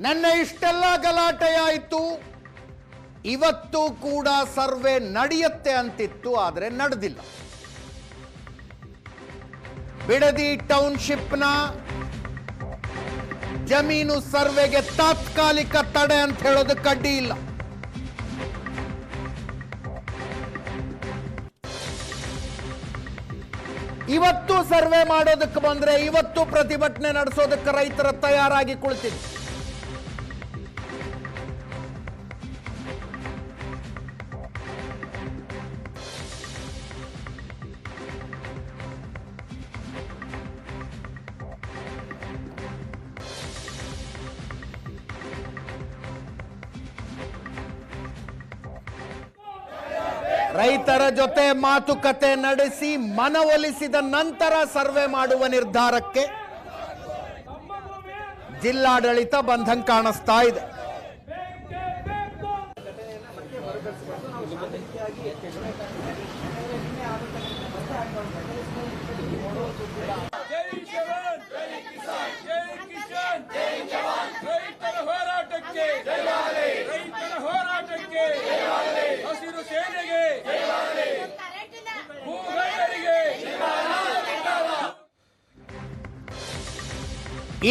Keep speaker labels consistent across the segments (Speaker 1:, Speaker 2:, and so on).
Speaker 1: ನೆನ್ನೆ ಇಷ್ಟೆಲ್ಲ ಗಲಾಟೆಯಾಯಿತು. ಇವತ್ತು ಕೂಡ ಸರ್ವೆ ನಡೆಯುತ್ತೆ ಅಂತಿತ್ತು, ಆದರೆ ನಡೆದಿಲ್ಲ. ಬಿಡದಿ ಟೌನ್ಶಿಪ್ನ ಜಮೀನು ಸರ್ವೆಗೆ ತಾತ್ಕಾಲಿಕ ತಡೆ ಅಂತ ಹೇಳೋದಕ್ಕೆ ಅಡ್ಡಿ ಇಲ್ಲ. ಇವತ್ತು ಸರ್ವೆ ಮಾಡೋದಕ್ಕೆ ಬಂದ್ರೆ ಇವತ್ತು ಪ್ರತಿಭಟನೆ ನಡೆಸೋದಕ್ಕೆ ರೈತರ ತಯಾರಾಗಿ ಕುಳಿತಿದೆ. ರೈತರ ಜೊತೆ ಮಾತುಕತೆ ನಡೆಸಿ ಮನವೊಲಿಸಿದ ನಂತರ ಸರ್ವೆ ಮಾಡುವ ನಿರ್ಧಾರಕ್ಕೆ ಜಿಲ್ಲಾಡಳಿತ ಬಂಧನ ಕಾಣಿಸ್ತಾ ಇದೆ.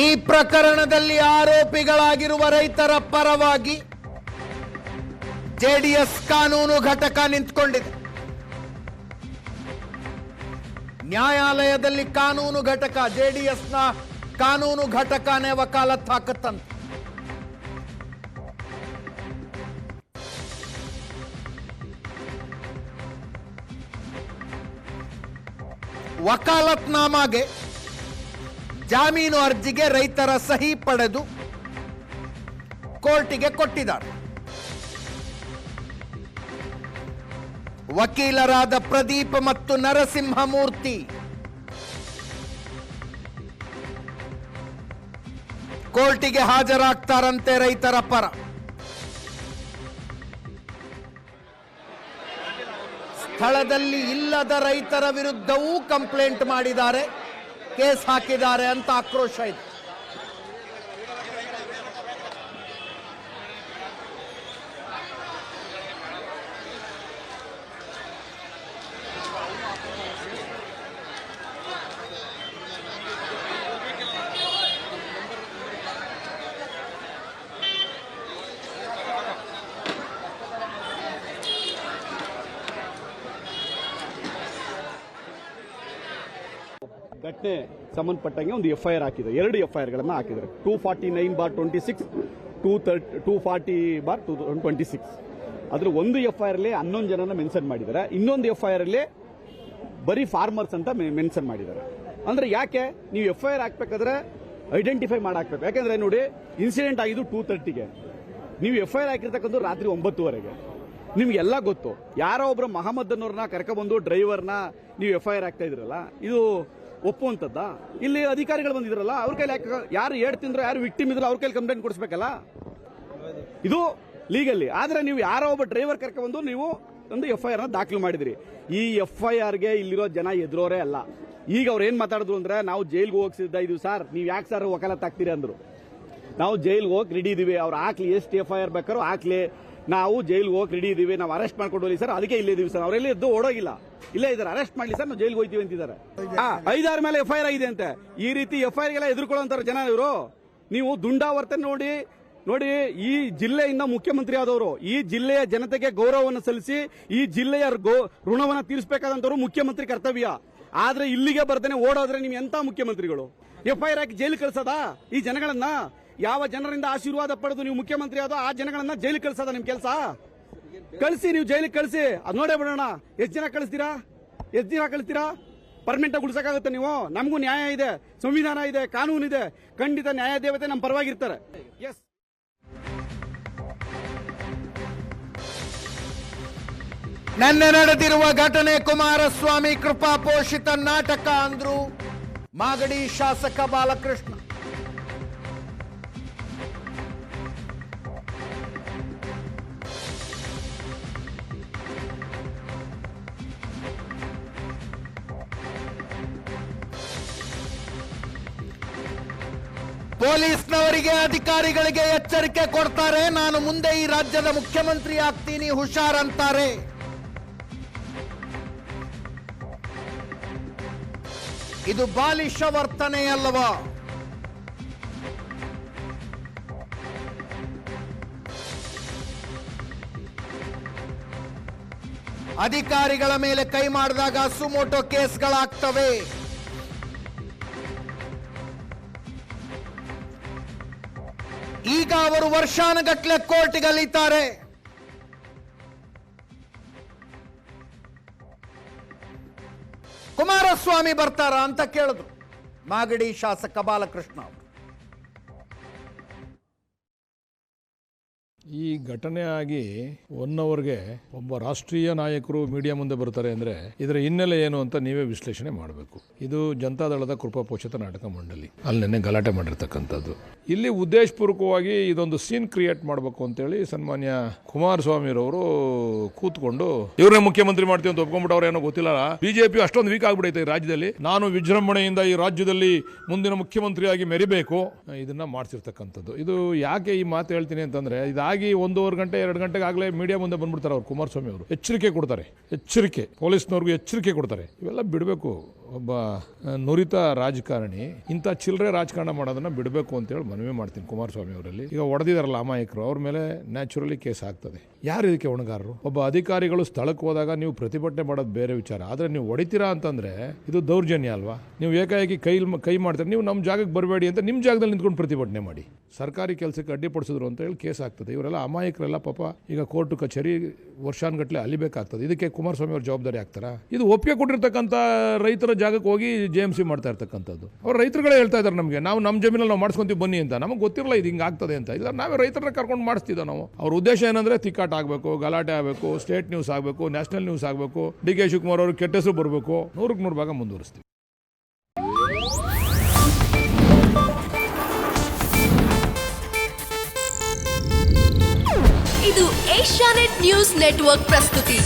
Speaker 1: ಈ ಪ್ರಕರಣದಲ್ಲಿ ಆರೋಪಿಗಳಾಗಿರುವ ರೈತರ ಪರವಾಗಿ ಜೆಡಿಎಸ್ ಕಾನೂನು ಘಟಕ ನಿಂತುಕೊಂಡಿದೆ. ನ್ಯಾಯಾಲಯದಲ್ಲಿ ಕಾನೂನು ಘಟಕ, ಜೆಡಿಎಸ್ನ ಕಾನೂನು ಘಟಕನೇ ವಕಾಲತ್ ಹಾಕತ್ತಂತೆ. ವಕಾಲತ್ನಾಮಾಗೆ ಜಾಮೀನು ಅರ್ಜಿಗೆ ರೈತರ ಸಹಿ ಪಡೆದು ಕೋರ್ಟಿಗೆ ಕೊಟ್ಟಿದ್ದಾರೆ. ವಕೀಲರಾದ ಪ್ರದೀಪ್ ಮತ್ತು ನರಸಿಂಹಮೂರ್ತಿ ಕೋರ್ಟಿಗೆ ಹಾಜರಾಗ್ತಾರಂತೆ ರೈತರ ಪರ. ಸ್ಥಳದಲ್ಲಿ ಇಲ್ಲದ ರೈತರ ವಿರುದ್ಧವೂ ಕಂಪ್ಲೇಂಟ್ ಮಾಡಿದ್ದಾರೆ, ಕೇಸ್ ಹಾಕಿದ್ದಾರೆ ಅಂತ ಆಕ್ರೋಶ ಇದೆ.
Speaker 2: ಘಟನೆ ಸಂಬಂಧಪಟ್ಟಂಗೆ ಒಂದು FIR ಹಾಕಿದ್ದಾರೆ, 2 FIRಗಳನ್ನು ಹಾಕಿದ್ದಾರೆ. 249/26, 240/26. ಅದ್ರ ಒಂದು FIR ಅಲ್ಲಿ 11 ಜನನ ಮೆನ್ಷನ್ ಮಾಡಿದ್ದಾರೆ, ಇನ್ನೊಂದು FIR ಅಲ್ಲಿ ಬರೀ ಫಾರ್ಮರ್ಸ್ ಅಂತ ಮೆನ್ಷನ್ ಮಾಡಿದ್ದಾರೆ. ಅಂದ್ರೆ ಯಾಕೆ ನೀವು FIR ಹಾಕ್ಬೇಕಾದ್ರೆ ಐಡೆಂಟಿಫೈ ಮಾಡಾಕ್ಬೇಕು. ಯಾಕಂದ್ರೆ ನೋಡಿ, ಇನ್ಸಿಡೆಂಟ್ ಆಗಿದ್ದು 2:30ಗೆ, ನೀವು FIR ಹಾಕಿರ್ತಕ್ಕಂಥ ರಾತ್ರಿ 9:00ವರೆಗೆ. ನಿಮ್ಗೆಲ್ಲ ಗೊತ್ತು, ಯಾರೋ ಒಬ್ರು ಮಹಮ್ಮದ್ ಅನ್ನೋರ್ನ ಕರ್ಕೊಬಂದು ಡ್ರೈವರ್ನ ನೀವು FIR ಹಾಕ್ತಾ ಇದ್ರಲ್ಲ, ಇದು ಒಪ್ಪುವಂತದ್ದ? ಇಲ್ಲಿ ಅಧಿಕಾರಿಗಳು ಬಂದಿದ್ರಲ್ಲ, ಅವ್ರ ಕೈಲಿ ಯಾರು ಏಡ್ ತಿಂದ್ರು, ಯಾರು ವಿಕ್ಟಿಮ್ ಇದ್ರು, ಅವ್ರ ಕೈಲಿ ಕಂಪ್ಲೇಂಟ್ ಕೊಡಿಸ್ಬೇಕಲ್ಲ. ಇದು ಲೀಗಲ್ಲಿ. ಆದ್ರೆ ನೀವು ಯಾರೋ ಒಬ್ಬ ಡ್ರೈವರ್ ಕರ್ಕೊಂಡ್ಬಂದು ನೀವು ಒಂದು FIR ದಾಖಲು ಮಾಡಿದ್ರಿ. ಈ FIRಗೆ ಇಲ್ಲಿರೋ ಜನ ಎದುರೋರೇ ಅಲ್ಲ. ಈಗ ಅವ್ರು ಏನ್ ಮಾತಾಡಿದ್ರು ಅಂದ್ರೆ, ನಾವು ಜೈಲ್ಗೆ ಹೋಗಿಸಿದ್ದ ಇದೀವಿ ಸರ್, ನೀವು ಯಾಕೆ ಸರ್ ವಕಾಲತ್ ಹಾಕ್ತೀರಿ ಅಂದ್ರು. ನಾವು ಜೈಲ್ಗೆ ಹೋಗಿ ರೆಡಿ ಇದೀವಿ, ಅವ್ರು ಹಾಕ್ಲಿ, ಎಷ್ಟು FIR ಬೇಕಾರೋ ಹಾಕ್ಲಿ, ನಾವು ಜೈಲ್ಗೆ ಹೋಗಿ ರೆಡಿ ಇದೀವಿ, ನಾವು ಅರೆಸ್ಟ್ ಮಾಡ್ಕೊಂಡು ಹೋಗಿ ಸರ್, ಅದಕ್ಕೆ ಇಲ್ಲೇ ಇದೀವಿ ಸರ್. ಅವರೆಲ್ಲ ಎದ್ದು ಓಡೋಗಿಲ್ಲ, ಇಲ್ಲೇ ಇದ್ದಾರೆ, ಅರೆಸ್ಟ್ ಮಾಡ್ಲಿ ಸರ್, ನಾವು ಜೈಲ್ಗೆ ಹೋಗ್ತೀವಿ ಅಂತಿದ್ದಾರೆ. 5-6 ಮೇಲೆ FIR ಆಗಿದೆ ಅಂತೆ. ಈ ರೀತಿ FIRಗೆಲ್ಲ ಎದುರ್ಕೊಳ್ಳೋಂತಾರೆ ಜನ ಇವರು. ನೀವು ದುಂಡಾವರ್ತನೆ ನೋಡಿ, ಈ ಜಿಲ್ಲೆಯಿಂದ ಮುಖ್ಯಮಂತ್ರಿ ಆದವರು, ಈ ಜಿಲ್ಲೆಯ ಜನತೆಗೆ ಗೌರವವನ್ನು ಸಲ್ಲಿಸಿ ಈ ಜಿಲ್ಲೆಯ ಋಣವನ್ನು ತೀರಿಸಬೇಕಾದಂತವರು ಮುಖ್ಯಮಂತ್ರಿ ಕರ್ತವ್ಯ. ಆದ್ರೆ ಇಲ್ಲಿಗೆ ಬರ್ದೇನೆ ಓಡೋದ್ರೆ ನೀವು ಎಂತ ಮುಖ್ಯಮಂತ್ರಿಗಳು? FIR ಹಾಕಿ ಜೈಲು ಕಳಿಸೋದಾ ಈ ಜನಗಳನ್ನ? ಯಾವ ಜನರಿಂದ ಆಶೀರ್ವಾದ ಪಡೆದು ನೀವು ಮುಖ್ಯಮಂತ್ರಿ ಆದೋ ಆ ಜನಗಳನ್ನ ಜೈಲಿಗೆ ಕಳಿಸೋದ ನಿಮ್ ಕೆಲಸ? ಕಳಿಸಿ, ನೀವು ಜೈಲಿಗೆ ಕಳಿಸಿ, ಅದ್ ನೋಡೇ ಬಿಡೋಣ. ಎಷ್ಟು ಜನ ಕಳಿಸ್ತೀರಾ? ಪರ್ಮನೆಂಟ್ ಆಗಿ ಉಳಿಸಕ್ಕಾಗುತ್ತೆ ನೀವು? ನಮಗೂ ನ್ಯಾಯ ಇದೆ, ಸಂವಿಧಾನ ಇದೆ, ಕಾನೂನು ಇದೆ. ಖಂಡಿತ ನ್ಯಾಯ ದೇವತೆ ನಮ್ಮ ಪರವಾಗಿರ್ತಾರೆ. ಎಸ್.
Speaker 1: ನಿನ್ನೆ ನಡೆದಿರುವ ಘಟನೆ ಕುಮಾರಸ್ವಾಮಿ ಕೃಪಾಪೋಷಿತ ನಾಟಕ ಅಂದ್ರು ಮಾಗಡಿ ಶಾಸಕ ಬಾಲಕೃಷ್ಣ. ಪೊಲೀಸ್ನವರಿಗೆ ಅಧಿಕಾರಿಗಳಿಗೆ ಎಚ್ಚರಿಕೆ ಕೊಡ್ತಾರೆ. ನಾನು ಮುಂದೆ ಈ ರಾಜ್ಯದ ಮುಖ್ಯಮಂತ್ರಿ ಆಗ್ತೀನಿ, ಹುಷಾರ್ ಅಂತಾರೆ. ಇದು ಬಾಲಿಶ ವರ್ತನೆಯಲ್ಲವಾ? ಅಧಿಕಾರಿಗಳ ಮೇಲೆ ಕೈ ಮಾಡಿದಾಗ ಸುಮೋಟೋ ಕೇಸ್ಗಳಾಗ್ತವೆ. ಈಗ ಅವರು ವರ್ಷಾನುಗಟ್ಟಲೆ ಕೋರ್ಟ್ಗಲ್ಲಿದ್ದಾರೆ. ಕುಮಾರಸ್ವಾಮಿ ಬರ್ತಾರ ಅಂತ ಕೇಳಿದ್ರು ಮಾಗಡಿ ಶಾಸಕ ಬಾಲಕೃಷ್ಣ ಅವರು.
Speaker 3: ಈ ಘಟನೆ ಆಗಿ 1 ಅವರ್ಗೆ ಒಬ್ಬ ರಾಷ್ಟ್ರೀಯ ನಾಯಕರು ಮೀಡಿಯಾ ಮುಂದೆ ಬರ್ತಾರೆ ಅಂದರೆ ಇದರ ಹಿನ್ನೆಲೆ ಏನು ಅಂತ ನೀವೇ ವಿಶ್ಲೇಷಣೆ ಮಾಡಬೇಕು. ಇದು ಜನತಾದಳದ ಕೃಪಾಪೋಷಿತ ನಾಟಕ ಮಂಡಳಿ, ಅಲ್ಲಿ ನೆನ್ನೆ ಗಲಾಟೆ ಮಾಡಿರ್ತಕ್ಕಂಥದ್ದು. ಇಲ್ಲಿ ಉದ್ದೇಶಪೂರ್ವಕವಾಗಿ ಇದೊಂದು ಸೀನ್ ಕ್ರಿಯೇಟ್ ಮಾಡಬೇಕು ಅಂತೇಳಿ ಸನ್ಮಾನ್ಯ ಕುಮಾರಸ್ವಾಮಿರವರು ಕೂತ್ಕೊಂಡು ಇವ್ರನ್ನೇ ಮುಖ್ಯಮಂತ್ರಿ ಮಾಡ್ತೀವಿ ಅಂತ ಒಪ್ಕೊಂಡ್ಬಿಟ್ಟವ್ರು, ಏನೋ ಗೊತ್ತಿಲ್ಲ. ಬಿಜೆಪಿ ಅಷ್ಟೊಂದು ವೀಕ್ ಆಗ್ಬಿಡೈತೆ ಈ ರಾಜ್ಯದಲ್ಲಿ. ನಾನು ವಿಜೃಂಭಣೆಯಿಂದ ಈ ರಾಜ್ಯದಲ್ಲಿ ಮುಂದಿನ ಮುಖ್ಯಮಂತ್ರಿಯಾಗಿ ಮೆರಿಬೇಕು, ಇದನ್ನ ಮಾಡ್ತಿರ್ತಕ್ಕಂಥದ್ದು. ಇದು ಯಾಕೆ ಈ ಮಾತು ಹೇಳ್ತೀನಿ ಅಂತಂದ್ರೆ, ಇದಾಗಿ 1.5 ಗಂಟೆ 2 ಗಂಟೆಗೆ ಆಗಲೇ ಮೀಡಿಯಾ ಮುಂದೆ ಬಂದ್ಬಿಡ್ತಾರೆ ಅವ್ರು. ಕುಮಾರಸ್ವಾಮಿ ಅವರು ಎಚ್ಚರಿಕೆ ಕೊಡ್ತಾರೆ, ಎಚ್ಚರಿಕೆ ಪೊಲೀಸ್ನವ್ರಿಗೂ ಎಚ್ಚರಿಕೆ ಕೊಡ್ತಾರೆ. ಇವೆಲ್ಲ ಬಿಡಬೇಕು. ಒಬ್ಬ ನುರಿತ ರಾಜಕಾರಣಿ ಇಂಥ ಚಿಲ್ಲರೆ ರಾಜಕಾರಣ ಮಾಡೋದನ್ನ ಬಿಡಬೇಕು ಅಂತೇಳಿ ಮನವಿ ಮಾಡ್ತೀನಿ ಕುಮಾರಸ್ವಾಮಿ ಅವರಲ್ಲಿ. ಈಗ ಹೊಡೆದಿದಾರಲ್ಲ ಅಮಾಯಕರು, ಅವ್ರ ಮೇಲೆ ನ್ಯಾಚುರಲಿ ಕೇಸ್ ಆಗ್ತದೆ. ಯಾರು ಇದಕ್ಕೆ ಹೊಣೆಗಾರರು? ಒಬ್ಬ ಅಧಿಕಾರಿಗಳು ಸ್ಥಳಕ್ಕೆ ಹೋದಾಗ ನೀವು ಪ್ರತಿಭಟನೆ ಮಾಡೋದು ಬೇರೆ ವಿಚಾರ, ಆದರೆ ನೀವು ಹೊಡಿತೀರಾ ಅಂತಂದ್ರೆ ಇದು ದೌರ್ಜನ್ಯ ಅಲ್ವಾ? ನೀವು ಏಕಾಏಕಿ ಕೈ ಮಾಡ್ತಾರೆ. ನೀವು ನಮ್ಮ ಜಾಗಕ್ಕೆ ಬರಬೇಡಿ ಅಂತ ನಿಮ್ಮ ಜಾಗದಲ್ಲಿ ನಿಂತ್ಕೊಂಡು ಪ್ರತಿಭಟನೆ ಮಾಡಿ. ಸರ್ಕಾರಿ ಕೆಲಸಕ್ಕೆ ಅಡ್ಡಿಪಡಿಸಿದ್ರು ಅಂತ ಹೇಳಿ ಕೇಸ್ ಆಗ್ತದೆ. ಇವರೆಲ್ಲ ಅಮಾಯಕರೆಲ್ಲ ಪಾಪ ಈಗ ಕೋರ್ಟ್ ಕಚೇರಿ ವರ್ಷಾನುಗಟ್ಟಲೆ ಅಲಿಬೇಕಾಗ್ತದೆ. ಇದಕ್ಕೆ ಕುಮಾರಸ್ವಾಮಿ ಅವ್ರ ಜವಾಬ್ದಾರಿ ಆಗ್ತಾರಾ? ಇದು ಒಪ್ಪಿಗೆ ಕೊಟ್ಟಿರ್ತಕ್ಕಂಥ ರೈತರ ಜಾಗಕ್ಕೆ ಹೋಗಿ JMC ಮಾಡ್ತಾ ಇರ್ತಕ್ಕಂಥದ್ದು. ಅವ್ರು ರೈತರುಗಳೇ ಹೇಳ್ತಾ ಇದ್ದಾರೆ ನಮಗೆ, ನಾವು ನಮ್ಮ ಜಮೀನಲ್ಲಿ ನಾವು ಮಾಡಿಸ್ಕೊಂತೀವಿ ಬನ್ನಿ ಅಂತ. ನಮಗೆ ಗೊತ್ತಿರಲ್ಲ ಇದು ಹಿಂಗೆ ಆಗ್ತದೆ ಅಂತ. ಇಲ್ಲ, ನಾವೇ ರೈತರನ್ನ ಕರ್ಕೊಂಡು ಮಾಡಿಸ್ತಿದ್ದ ನಾವು. ಅವ್ರ ಉದ್ದೇಶ ಏನಂದ್ರೆ ತಿಕ್ಕಾಟ ಆಗಬೇಕು, ಗಲಾಟೆ ಆಗಬೇಕು, ಸ್ಟೇಟ್ ನ್ಯೂಸ್ ಆಗಬೇಕು, ನ್ಯಾಷನಲ್ ನ್ಯೂಸ್ ಆಗಬೇಕು, DK ಶಿವಕುಮಾರ್ ಅವರು ಕೆಟ್ಟ ಹೆಸರು ಬರಬೇಕು. 100ಕ್ಕೆ 100 ಭಾಗ ಮುಂದುವರಿಸ್ತೀವಿ.
Speaker 4: ಇದು ಏಷ್ಯಾನೆಟ್ ನ್ಯೂಸ್ ನೆಟ್ವರ್ಕ್ ಪ್ರಸ್ತುತಿ.